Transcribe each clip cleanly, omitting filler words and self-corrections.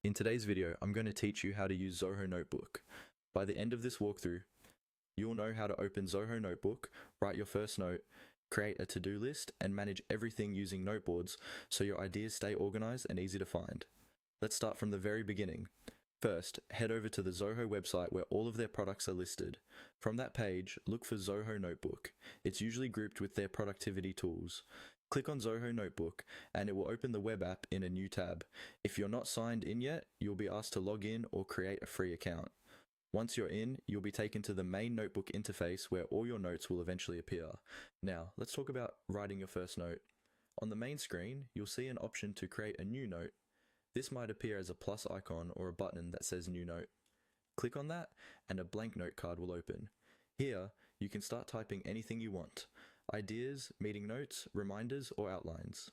In today's video, I'm going to teach you how to use Zoho Notebook. By the end of this walkthrough, you'll know how to open Zoho Notebook, write your first note, create a to-do list, and manage everything using noteboards so your ideas stay organized and easy to find. Let's start from the very beginning. First, head over to the Zoho website where all of their products are listed. From that page, look for Zoho Notebook. It's usually grouped with their productivity tools. Click on Zoho Notebook and it will open the web app in a new tab. If you're not signed in yet, you'll be asked to log in or create a free account. Once you're in, you'll be taken to the main notebook interface where all your notes will eventually appear. Now, let's talk about writing your first note. On the main screen, you'll see an option to create a new note. This might appear as a plus icon or a button that says New Note. Click on that and a blank note card will open. Here, you can start typing anything you want. Ideas, meeting notes, reminders, or outlines.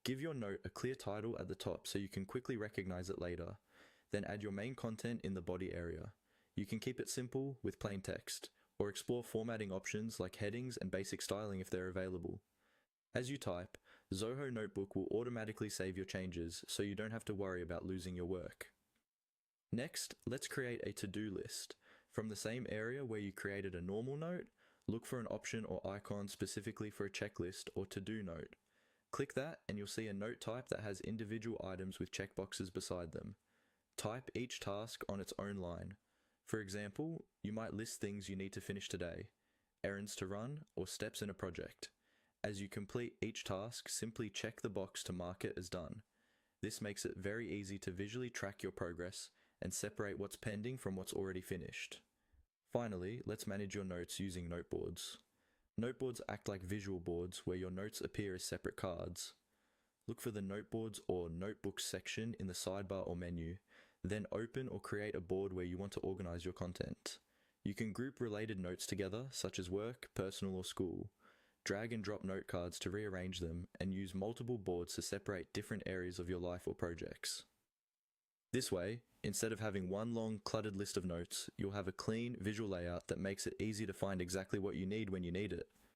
Give your note a clear title at the top so you can quickly recognize it later. Then add your main content in the body area. You can keep it simple with plain text, or explore formatting options like headings and basic styling if they're available. As you type, Zoho Notebook will automatically save your changes so you don't have to worry about losing your work. Next, let's create a to-do list. From the same area where you created a normal note, look for an option or icon specifically for a checklist or to-do note. Click that and you'll see a note type that has individual items with checkboxes beside them. Type each task on its own line. For example, you might list things you need to finish today, errands to run, or steps in a project. As you complete each task, simply check the box to mark it as done. This makes it very easy to visually track your progress and separate what's pending from what's already finished. Finally, let's manage your notes using noteboards. Noteboards act like visual boards where your notes appear as separate cards. Look for the noteboards or notebooks section in the sidebar or menu, then open or create a board where you want to organize your content. You can group related notes together, such as work, personal, or school. Drag and drop note cards to rearrange them, and use multiple boards to separate different areas of your life or projects. This way, instead of having one long, cluttered list of notes, you'll have a clean, visual layout that makes it easy to find exactly what you need when you need it.